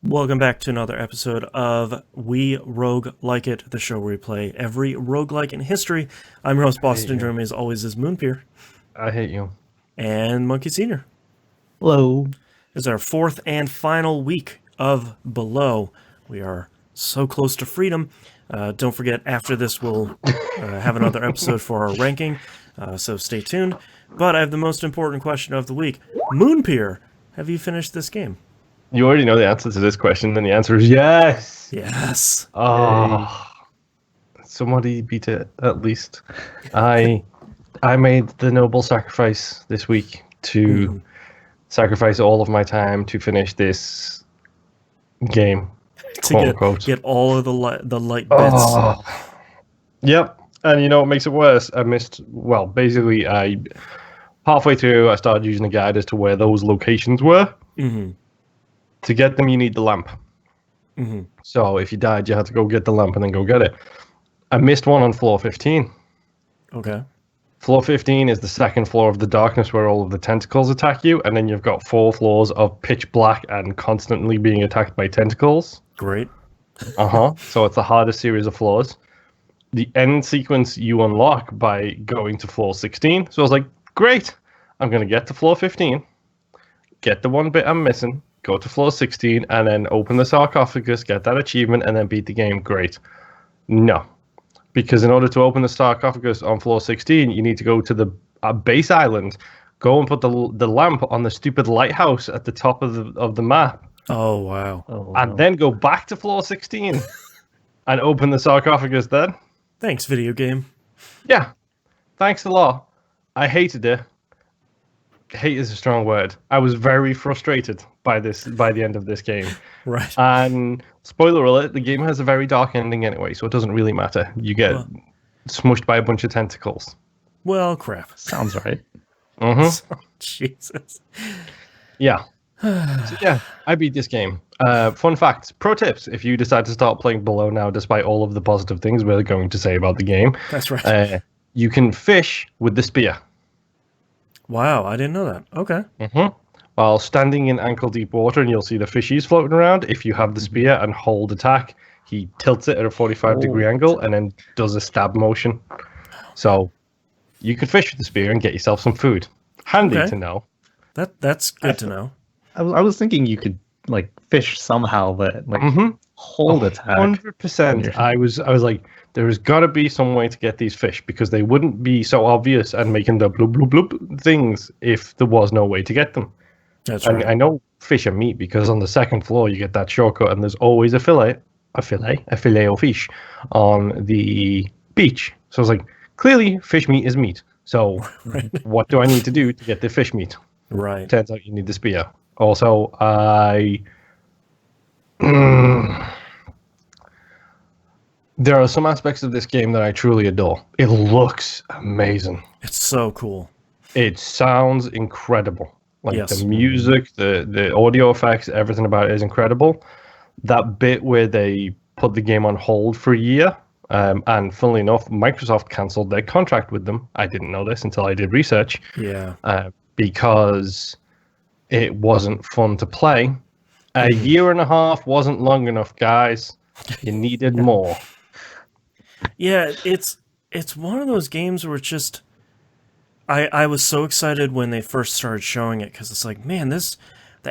Welcome back to another episode of We Roguelike It, the show where we play every roguelike in history. I'm your host, I hate Boston. you. Joining me as always is Moonpeer I hate you. and Monkey Senior. Hello. This is our fourth and final week of Below. We are so close to freedom. Don't forget, after this, we'll have another episode for our ranking, so stay tuned. But I have the most important question of the week. Moonpeer, have you finished this game? You already know the answer to this question, and the answer is yes. Yes. Oh, somebody beat it at least. I made the noble sacrifice this week to sacrifice all of my time to finish this game. To get all of the light bits. Oh. Yep. And you know what makes it worse? Basically, halfway through, I started using a guide as to where those locations were. Mm-hmm. To get them, you need the lamp. Mm-hmm. So if you died, you had to go get the lamp and then go get it. I missed one on floor 15. Okay. Floor 15 is the second floor of the darkness where all of the tentacles attack you, and then you've got 4 floors of pitch black and constantly being attacked by tentacles. Great. So it's the hardest series of floors. The end sequence you unlock by going to floor 16. So I was like, great, I'm going to get to floor 15, get the one bit I'm missing, go to floor 16, and then open the sarcophagus, get that achievement, and then beat the game. Great. No. Because in order to open the sarcophagus on floor 16, you need to go to the base island, go and put the lamp on the stupid lighthouse at the top of the map. Oh, wow. And then go back to floor 16 and open the sarcophagus then. Thanks, video game. Yeah. Thanks a lot. I hated it. Hate is a strong word. I was very frustrated by the end of this game. Right. And spoiler alert, the game has a very dark ending anyway, so it doesn't really matter. You get smushed by a bunch of tentacles. Well, crap. Sounds right. Mm-hmm. Jesus. Yeah. So yeah, I beat this game. Fun facts, pro tips, if you decide to start playing Below now, despite all of the positive things we're going to say about the game. That's right. You can fish with the spear. Wow, I didn't know that. Okay. Mm-hmm. While standing in ankle-deep water, and you'll see the fishies floating around, if you have the spear and hold attack, he tilts it at a 45-degree angle and then does a stab motion. So you can fish with the spear and get yourself some food. Handy to know. That's good to know. I was thinking you could like fish somehow, but like hold attack. 100%. I was like, there's got to be some way to get these fish because they wouldn't be so obvious and making the bloop bloop bloop things if there was no way to get them. That's right. I know fish are meat because on the second floor you get that shortcut and there's always a fillet of fish on the beach. So I was like, clearly fish meat is meat. So what do I need to do to get the fish meat? Right. Turns out you need the spear. Also, there are some aspects of this game that I truly adore. It looks amazing. It's so cool. It sounds incredible. Like Yes. the music, the audio effects, everything about it is incredible. That bit where they put the game on hold for a year, and funnily enough, Microsoft cancelled their contract with them. I didn't know this until I did research. Yeah. Because it wasn't fun to play. A year and a half wasn't long enough, guys. You needed more. Yeah, it's one of those games where it's just I was so excited when they first started showing it because it's like, man, the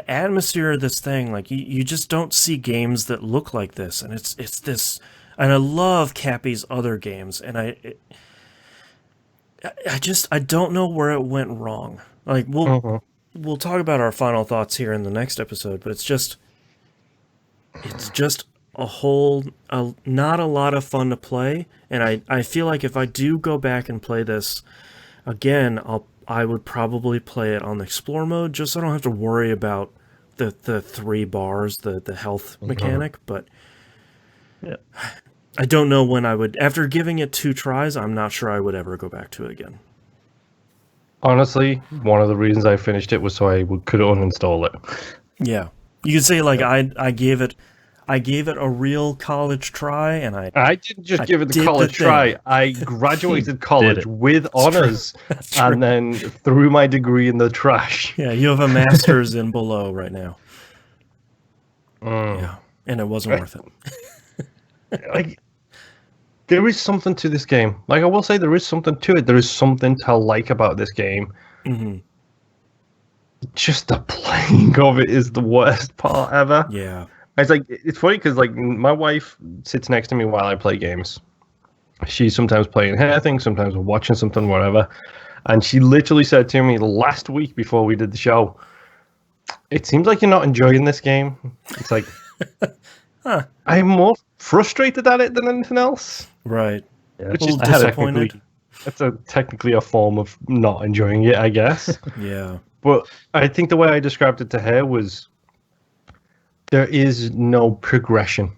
atmosphere of this thing, like you just don't see games that look like this, and it's this, and I love Cappy's other games, and I don't know where it went wrong. Like we'll talk about our final thoughts here in the next episode, but it's just not a lot of fun to play, and I feel like if I do go back and play this again, I would probably play it on the explore mode just so I don't have to worry about the 3 bars, the health mechanic, but Yeah. I don't know when I would, after giving it 2 tries, I'm not sure I would ever go back to it again. Honestly, one of the reasons I finished it was so I could uninstall it. Yeah. You could say like I gave it a real college try, and I didn't just give it the did the college thing. try. I graduated college it. with honors and then threw my degree in the trash. Yeah, you have a master's in Below right now. Yeah, and it wasn't worth it. Like, there is something to this game. Like, I will say there is something to it. There is something to like about this game. Mm-hmm. Just the playing of it is the worst part ever. Yeah. It's like, it's funny because like my wife sits next to me while I play games. She's sometimes playing her thing, sometimes we're watching something, whatever. And she literally said to me last week before we did the show, "It seems like you're not enjoying this game." It's like, I'm more frustrated at it than anything else. Right. Yeah. Which A is little disappointed. technically a form of not enjoying it, I guess. Yeah. But I think the way I described it to her was there is no progression.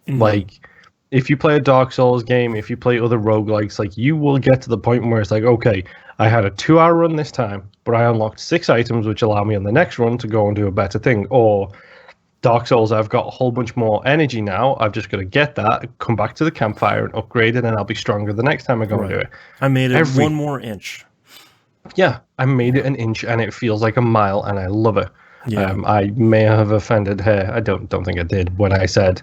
Mhm. Like, if you play a Dark Souls game, if you play other roguelikes, like, you will get to the point where it's like, okay, I had a 2-hour run this time, but I unlocked 6 items which allow me on the next run to go and do a better thing. Or Dark Souls, I've got a whole bunch more energy now. I've just got to get that, come back to the campfire and upgrade it, and I'll be stronger the next time I go and do it. I made it one more inch. Yeah, I made it an inch, and it feels like a mile, and I love it. Yeah. I may have offended her. I don't think I did when I said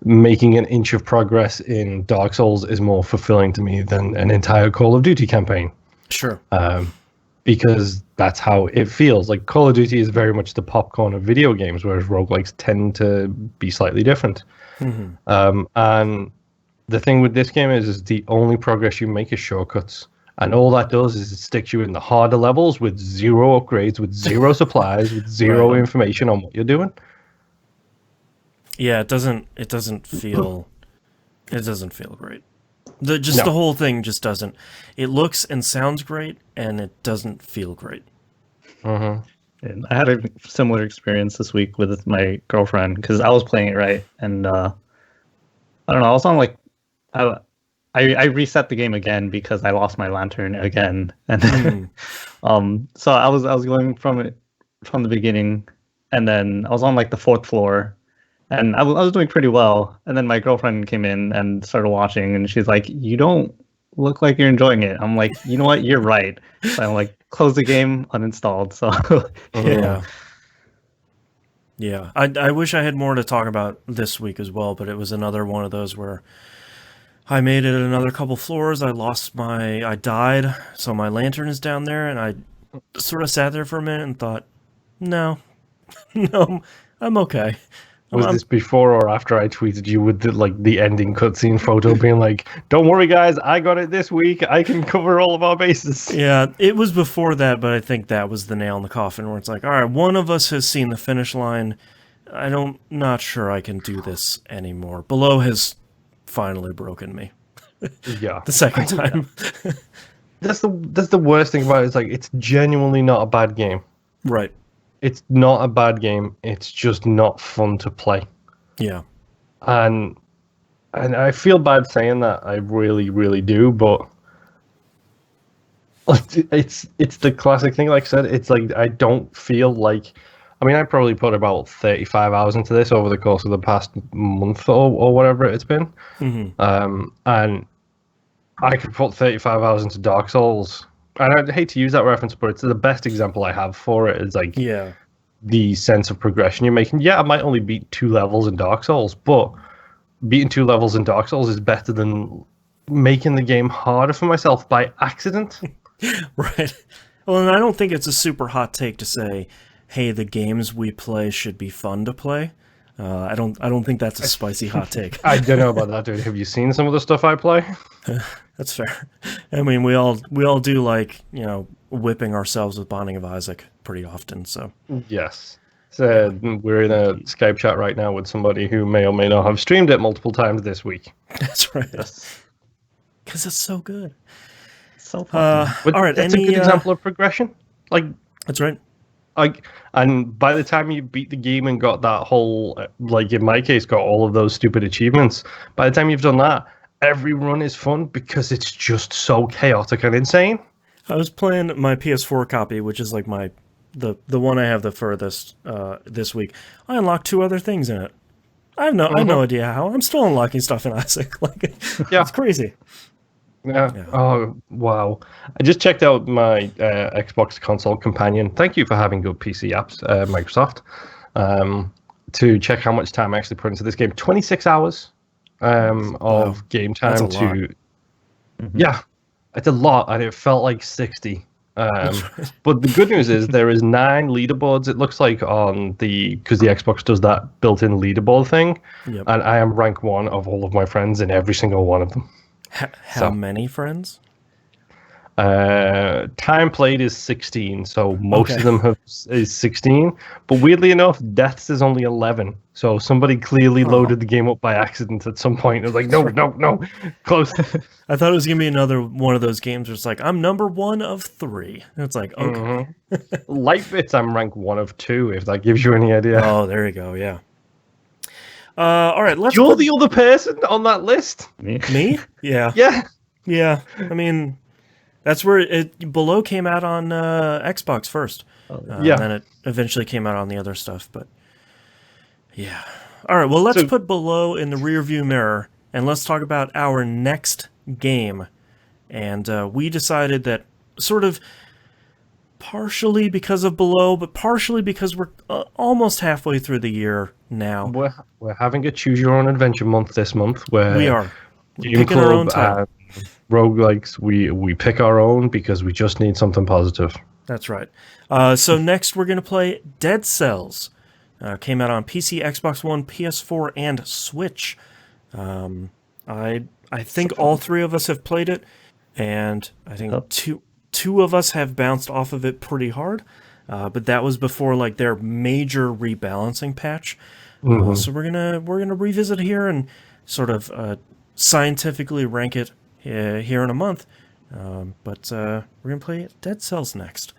making an inch of progress in Dark Souls is more fulfilling to me than an entire Call of Duty campaign. Sure. Because that's how it feels. Like, Call of Duty is very much the popcorn of video games, whereas roguelikes tend to be slightly different. Mm-hmm. And the thing with this game is the only progress you make is shortcuts. And all that does is it sticks you in the harder levels with 0 upgrades, with 0 supplies, with 0 Right. information on what you're doing. Yeah, it doesn't feel great. The No. whole thing just doesn't. It looks and sounds great, and it doesn't feel great. And I had a similar experience this week with my girlfriend because I was playing it right, and I don't know. I was on like, I reset the game again because I lost my lantern again, and so I was going from the beginning, and then I was on like the 4th floor, and I was doing pretty well, and then my girlfriend came in and started watching, and she's like, "You don't look like you're enjoying it." I'm like, "You know what? You're right." So I'm like, close the game, uninstalled. So Yeah. I wish I had more to talk about this week as well, but it was another one of those where I made it another couple floors. I died, so my lantern is down there, and I sort of sat there for a minute and thought, no, no, I'm okay. Was this before or after I tweeted you with the ending cutscene photo being like, "Don't worry, guys, I got it this week. I can cover all of our bases." Yeah, it was before that, but I think that was the nail in the coffin where it's like, all right, one of us has seen the finish line. Not sure I can do this anymore. Below has finally broken me Yeah. the second time. That's the worst thing about it. It's like, it's genuinely not a bad game. Right. It's not a bad game. It's just not fun to play. Yeah. And I feel bad saying that. I really, really do. But it's the classic thing. Like I said, it's like, I don't feel like. I mean, I probably put about 35 hours into this over the course of the past month or whatever it's been. Mm-hmm. And I could put 35 hours into Dark Souls. And I'd hate to use that reference, but it's the best example I have for it. Is like, Yeah. the sense of progression you're making. Yeah, I might only beat 2 levels in Dark Souls, but beating 2 levels in Dark Souls is better than making the game harder for myself by accident. Right. Well, and I don't think it's a super hot take to say, hey, the games we play should be fun to play. I don't think that's a spicy hot take. I don't know about that, dude. Have you seen some of the stuff I play? That's fair. I mean, we all do, like, whipping ourselves with Binding of Isaac pretty often. So Yes. So we're in a Skype chat right now with somebody who may or may not have streamed it multiple times this week. that's right. Because it's so good. so fun. But all right. that's a good example of progression. Like, That's right. and by the time you beat the game and got that whole, like in my case, got all of those stupid achievements, by the time you've done that, every run is fun because it's just so chaotic and insane. I was playing my PS4 copy, which is like the one I have the furthest this week. I unlocked 2 other things in it. I have no idea how. I'm still unlocking stuff in Isaac. Like, Yeah. it's crazy. Yeah. Oh, wow. I just checked out my Xbox console companion. Thank you for having good PC apps, Microsoft. to check how much time I actually put into this game. 26 hours of game time. That's a lot. Yeah, it's a lot, and it felt like 60. But the good news is there is 9 leaderboards. It looks like because the Xbox does that built-in leaderboard thing, Yep. and I am rank 1 of all of my friends in every single one of them. How many friends? Time played is 16, so most Okay. of them is 16. But weirdly enough, deaths is only 11. So somebody clearly loaded the game up by accident at some point. It was like, no, close. I thought it was gonna be another one of those games where it's like I'm number 1 of 3. And it's like, okay. Light bits, I'm rank 1 of 2. If that gives you any idea. Oh, there you go. Yeah. All right. You're the other person on that list. Me? Yeah. Yeah. I mean, that's where it Below came out on Xbox first. Yeah. And then it eventually came out on the other stuff. But yeah. All right. Well, let's put Below in the rearview mirror and let's talk about our next game. And we decided that sort of partially because of Below, but partially because we're almost halfway through the year now. We're having a choose your own adventure month this month. Where We are. Game Picking our own Club time. and Roguelikes, we pick our own because we just need something positive. That's right. So next we're going to play Dead Cells. Came out on PC, Xbox One, PS4, and Switch. I think all 3 of us have played it, and I think two of us have bounced off of it pretty hard. But that was before like their major rebalancing patch. So we're gonna revisit here and sort of scientifically rank it here in a month. But we're gonna play Dead Cells next.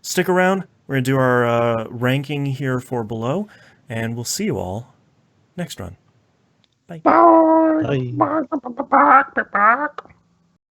Stick around. We're gonna do our ranking here for Below, and we'll see you all next run. Bye. Bye. Bye.